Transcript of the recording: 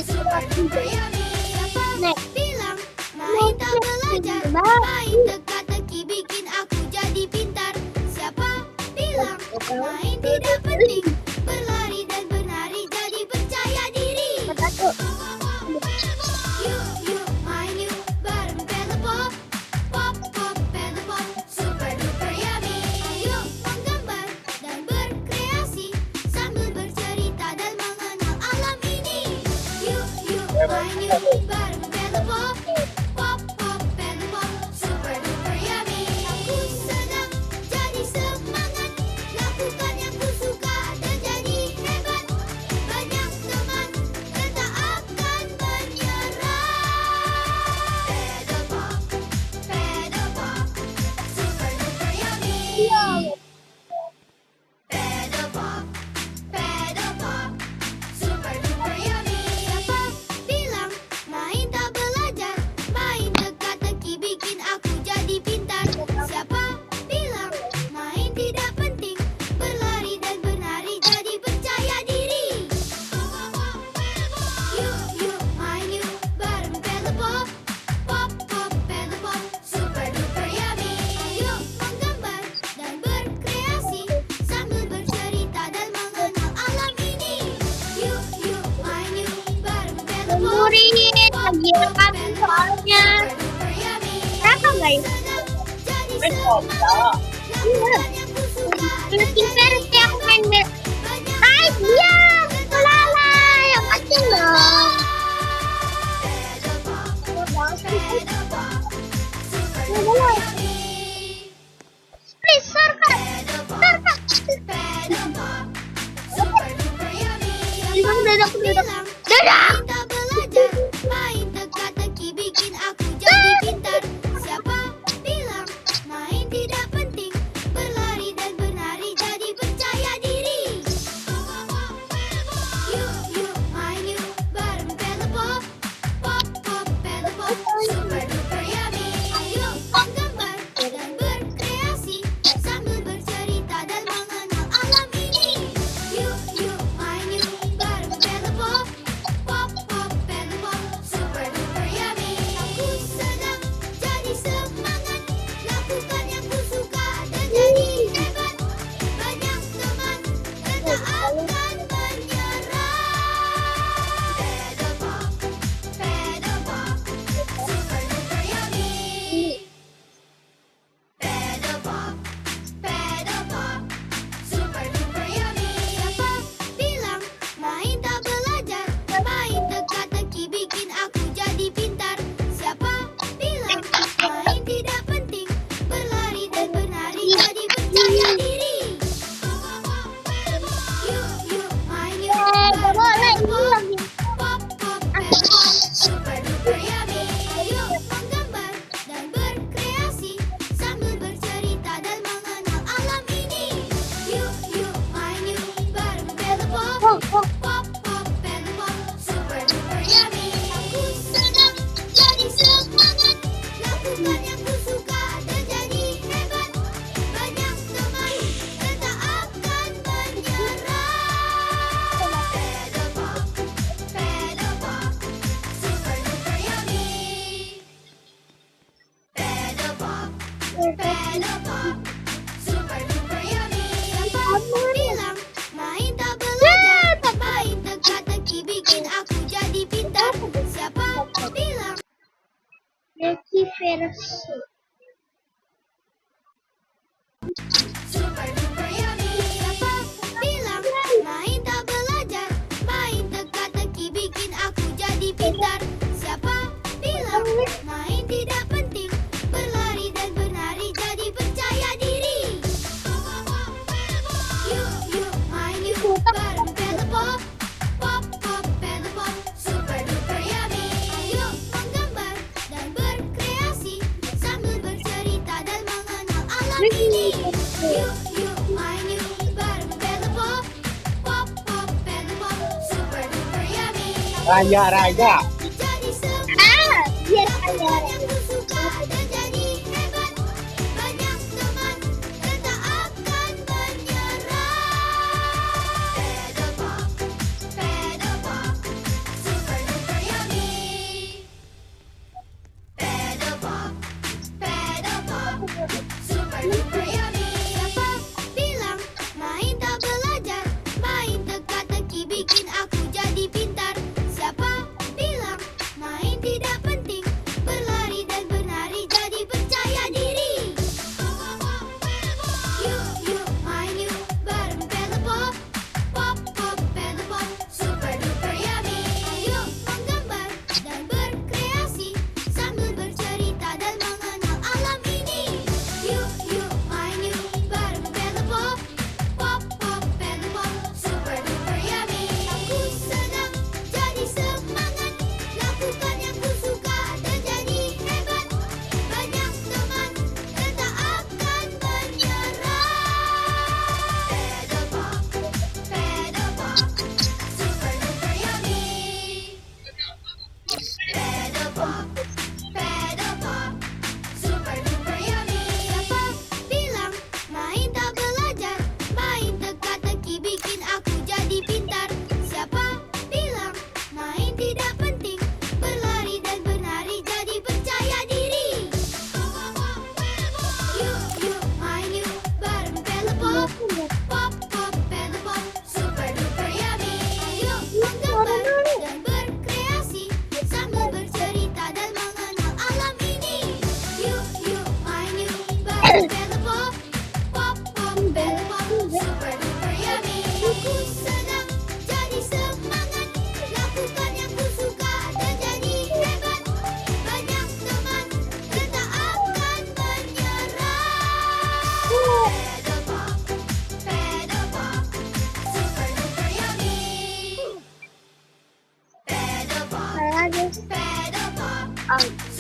super duper yummy. Siapa bilang main tak belajar, main teka-teki bikin aku jadi pintar. Siapa bilang main tidak penting, berlari dan bernari jadi percaya diri. Yuk main yuk bareng Pedal Pop, pop pop Pedal Pop, super duper yummy. Yuk menggambar dan berkreasi sambil bercerita dan mengenal alam ini. Yuk main yuk bareng Pedal Pop, pop pop Pedal Pop, super duper yummy. Aku senang jadi semangat, lakukan yang ku suka dan jadi hebat. Banyak teman dan tak akan menyerah. Pedal Pop, super duper yummy. Pedal Pop, super duper yummy. Siapa bilang main tak belajar, main teka-teki bikin aku jadi pintar. Siapa bilang main tidak penting, berlari dan bernari jadi percaya diri. Yuk main yuk bareng Pedal Pop, pop pop Pedal Pop, super duper yummy. Yuk menggambar dan berkreasi sambil bercerita dan mengenal alam ini. Yuk main yuk bareng Pedal Pop, Lagi rekam soalnya. super yummy. Kenapa guys? Senang jadi semangat, lakukan yang ku suka dan Bikin jadi versi aku main hebat. Hai dia, lala, yang kecil dong. Please, sarkat. Dadah. Kita belajar, main teka-teki bikin aku jadi pintar. Siapa bilang main tidak penting, berlari dan bernari jadi percaya diri. Yuk main yuk bareng Pedal Pop, pop pop Pedal Pop, super duper yummy. Ayo menggambar dan berkreasi sambil bercerita dan mengenal alam ini. Yuk main yuk bareng Pedal Pop, pop pop Pedal Pop, super duper yummy. Aku senang jadi semangat, lakukan yang ku suka dan jadi hebat. Banyak teman dan tak akan menyerah. Pedal Pop, super duper yummy. Pedal Pop, super duper yummy. Siapa bilang main tak belajar, main teka-teki bikin aku jadi pintar. Siapa bilang main tidak penting, berlari dan bernari jadi percaya diri. Yuk main yuk bareng Pedal Pop, pop pop Pedal Pop, super duper yummy. Yuk menggambar dan berkreasi sambil bercerita dan mengenal alam ini. Yuk main yuk bareng Pedal Pop, pop pop Pedal Pop, super duper yummy. Aku senang jadi semangat, lakukan yang ku suka dan jadi hebat. Banyak teman dan tak akan menyerah. Pedal Pop, super duper yummy. Pedal Pop, super duper yummy. Siapa bilang main tak belajar, main teka-teki bikin aku jadi pintar. Siapa bilang Leki versi. super duper yummy. Siapa bilang main tak belajar, main teka-teki bikin aku jadi pintar. Siapa bilang main tidak penting, berlari dan bernari jadi percaya diri. Yuk main yuk bareng Pedal Pop, pop pop Pedal Pop, super duper yummy. Yuk menggambar dan berkreasi sambil bercerita dan mengenal alam ini. Yuk main yuk bareng Pedal Pop, pop pop Pedal Pop, super duper yummy. Raja. Jadi semangat, Yes, lakukan yang ku suka dan jadi hebat. Banyak teman dan tak akan menyerah. Pedal Pop, super jadi pintar. Siapa bilang main tidak penting? Berlari dan bernari jadi percaya diri. Yuk main yuk bareng Panda Pop. Pop pop Panda Pop, super duper yummy. Yuk menggambar dan berkreasi sambil bercerita dan mengenal alam ini. Yuk main yuk bareng Panda Pop. Pop pop Panda Pop, super duper yummy. Aku senang jadi semangat, lakukan yang ku suka dan jadi hebat. Banyak teman dan tak akan menyerah. Panda Pop, super duper yummy. Panda Pop, super duper yummy. Siapa bilang main tak belajar? Main teka-teki bikin aku jadi pintar. Siapa bilang main tidak penting? Berlari dan bernari jadi percaya diri. Yuk main yuk bareng Panda Pop. Pop pop Panda Pop, super duper yummy. Yuk menggambar dan berkreasi sambil bercerita dan mengenal alam ini. Yuk main yuk bareng Panda Pop. Pop pop Panda Pop, super duper yummy. Aku senang jadi semangat, lakukan yang ku suka dan jadi hebat. Banyak teman dan tak akan menyerah. Panda Pop, super duper yummy. Panda Pop, Lagi. Panda Pop, Oh.